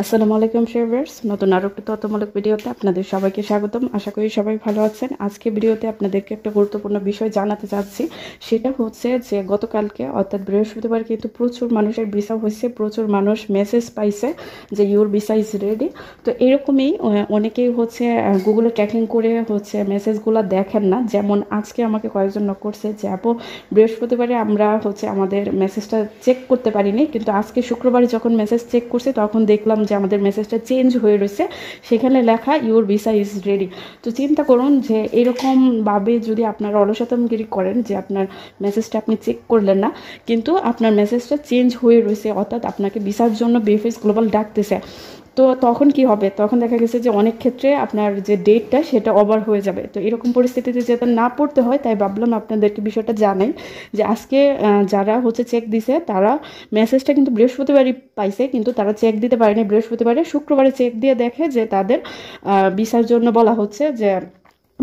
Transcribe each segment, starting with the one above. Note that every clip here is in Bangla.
আসসালামু আলাইকুম ভিউয়ার্স, নতুন আরো একটা তথ্যমূলক ভিডিওতে আপনাদের সবাইকে স্বাগতম। আশা করি সবাই ভালো আছেন। আজকে ভিডিওতে আপনাদেরকে একটা গুরুত্বপূর্ণ বিষয় জানাতে চাচ্ছি। সেটা হচ্ছে যে গতকালকে অর্থাৎ বৃহস্পতিবার কিন্তু প্রচুর মানুষের ভিসা হয়েছে, প্রচুর মানুষ মেসেজ পাইছে যে ইউর ভিসা ইজ রেডি। তো এরকমই অনেকেই হচ্ছে গুগলে ট্র্যাকিং করে হচ্ছে মেসেজগুলো দেখেন না। যেমন আজকে আমাকে কয়েকজন নক করছে যে আপু, বৃহস্পতিবারে আমরা হচ্ছে আমাদের মেসেজটা চেক করতে পারিনি, কিন্তু আজকে শুক্রবারে যখন মেসেজ চেক করছি তখন দেখলাম যে আমাদের মেসেজটা চেঞ্জ হয়ে রয়েছে, সেখানে লেখা ইউর ভিসা ইজ রেডি। তো চিন্তা করুন যে এরকমভাবে যদি আপনারা অলসতামগিরি করেন যে আপনার মেসেজটা আপনি চেক করলেন না, কিন্তু আপনার মেসেজটা চেঞ্জ হয়ে রয়েছে, অর্থাৎ আপনাকে ভিসার জন্য বিএফএস গ্লোবাল ডাকতেছে, তো তখন কি হবে? তখন দেখা গেছে যে অনেক ক্ষেত্রে আপনার যে ডেটটা সেটা ওভার হয়ে যাবে। তো এরকম পরিস্থিতিতে যাতে না পড়তে হয় তাই ভাবলাম আপনাদেরকে বিষয়টা জানাই যে আজকে যারা হচ্ছে চেক দিছে তারা মেসেজটা কিন্তু বৃহস্পতিবারই পাইছে, কিন্তু তারা চেক দিতে পারেনি বৃহস্পতিবারে। শুক্রবারে চেক দিয়ে দেখে যে তাদের ভিসার জন্য বলা হচ্ছে যে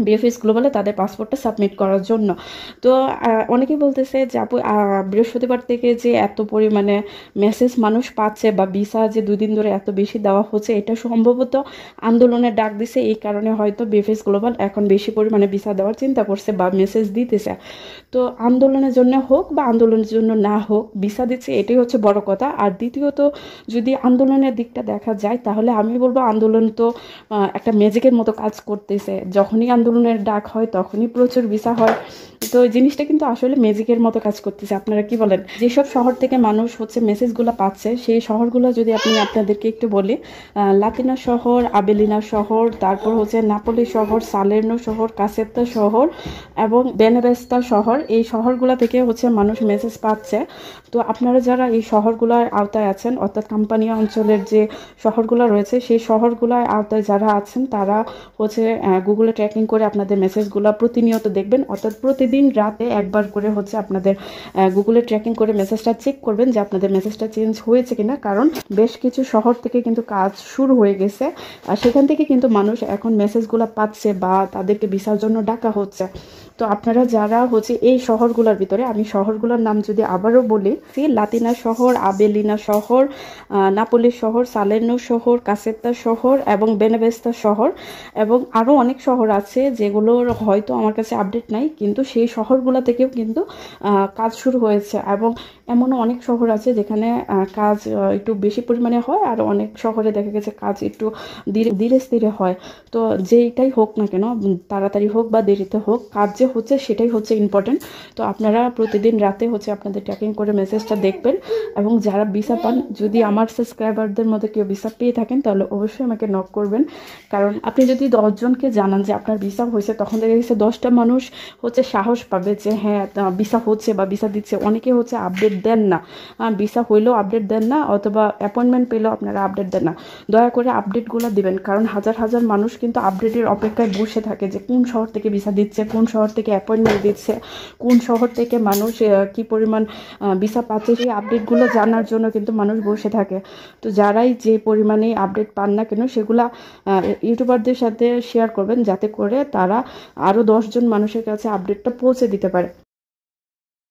বিএফএস গ্লোবালে তাদের পাসপোর্টটা সাবমিট করার জন্য। তো অনেকেই বলতেছে যে আপু, বৃহস্পতিবার থেকে যে এত পরিমাণে মেসেজ মানুষ পাচ্ছে বা ভিসা যে দুদিন ধরে এত বেশি দেওয়া হচ্ছে, এটা সম্ভবত আন্দোলনের ডাক দিছে। এই কারণে হয়তো বিএফএস গ্লোবাল এখন বেশি পরিমাণে ভিসা দেওয়ার চিন্তা করছে বা মেসেজ দিতেছে। তো আন্দোলনের জন্য হোক বা আন্দোলনের জন্য না হোক, ভিসা দিচ্ছে, এটাই হচ্ছে বড় কথা। আর দ্বিতীয়ত, যদি আন্দোলনের দিকটা দেখা যায় তাহলে আমি বলবো আন্দোলন তো একটা ম্যাজিকের মতো কাজ করতেছে। যখনই আন্দোলনের ডাক হয় তখনই প্রচুর ভিসা হয়। তো এই জিনিসটা কিন্তু আসলে ম্যাজিকের মতো কাজ করতেছে। আপনারা কি বলেন? যেসব শহর থেকে মানুষ হচ্ছে মেসেজগুলো পাচ্ছে সেই শহরগুলো যদি আপনাদেরকে একটু বলি, লাতিনা শহর, আবেলিনা শহর, তারপর হচ্ছে নাপোলি শহর, সালের্নো শহর, কাসেত্তা শহর এবং বেনেবেস্তা শহর, এই শহরগুলো থেকে হচ্ছে মানুষ মেসেজ পাচ্ছে। তো আপনারা যারা এই শহরগুলোর আওতায় আছেন, অর্থাৎ কাম্পানিয়া অঞ্চলের যে শহরগুলো রয়েছে সেই শহরগুলোর আওতায় যারা আছেন তারা হচ্ছে গুগলে ট্র্যাকিং করে আপনাদের মেসেজগুলো প্রতিনিয়ত দেখবেন, অর্থাৎ প্রতিদিন রাতে একবার করে হচ্ছে আপনাদের গুগলে ট্র্যাকিং করে মেসেজটা চেক করবেন যে আপনাদের মেসেজটা চেঞ্জ হয়েছে কিনা। কারণ বেশ কিছু শহর থেকে কিন্তু কাজ শুরু হয়ে গেছে, আর সেখান থেকে কিন্তু মানুষ এখন মেসেজগুলো পাচ্ছে বা তাদেরকে ভিসার জন্য ডাকা হচ্ছে। তো আপনারা যারা হচ্ছে এই শহরগুলোর ভিতরে, আমি শহরগুলোর নাম যদি আবারও বলি, লাতিনা শহর, আবেলিনা শহর, নাপোলি শহর, সালের্নো শহর, কাসেত্তা শহর এবং বেনেবেস্তা শহর এবং আরও অনেক শহর আছে যেগুলোর হয়তো আমার কাছে আপডেট নাই, কিন্তু সেই শহরগুলো থেকেও কিন্তু কাজ শুরু হয়েছে। এবং এমনও অনেক শহর আছে যেখানে কাজ একটু বেশি পরিমাণে হয়, আর অনেক শহরে দেখা গেছে কাজ একটু ধীরে স্থিরে হয়। তো যেইটাই হোক না কেন, তাড়াতাড়ি হোক বা দেরিতে হোক, কাজ যে হচ্ছে সেটাই হচ্ছে ইম্পর্টেন্ট। তো আপনারা প্রতিদিন রাতে হচ্ছে আপনাদের ট্র্যাকিং করে মেসেজটা দেখবেন। এবং যারা ভিসা পান, যদি আমার সাবস্ক্রাইবারদের মধ্যে কেউ ভিসা পেয়ে থাকেন তাহলে অবশ্যই আমাকে নক করবেন। কারণ আপনি যদি 10 জনকে জানান যে আপনার ভিসা হয়েছে, তখন দেখা গেছে 10টা মানুষ হচ্ছে সাহস পাবে যে হ্যাঁ ভিসা হচ্ছে বা ভিসা দিচ্ছে। অনেকে হচ্ছে আপডেট দেন না, ভিসা হইলেও আপডেট দেন না, অথবা অ্যাপয়েন্টমেন্ট পেলেও আপনারা আপডেট দেন না। দয়া করে আপডেটগুলো দিবেন, কারণ হাজার হাজার মানুষ কিন্তু আপডেটের অপেক্ষায় বসে থাকে যে কোন শহর থেকে ভিসা দিচ্ছে, কোন শহর থেকে অ্যাপয়েন্টমেন্ট দিচ্ছে, কোন শহর থেকে মানুষ কি পরিমাণ ভিসা পাচ্ছে, সেই আপডেটগুলো জানার জন্য কিন্তু মানুষ বসে থাকে। তো যারাই যে পরিমাণে আপডেট পান না কেন সেগুলা ইউটিউবারদের সাথে শেয়ার করবেন, যাতে করে তারা আরও 10 জন মানুষের কাছে আপডেটটা পৌঁছে দিতে পারে।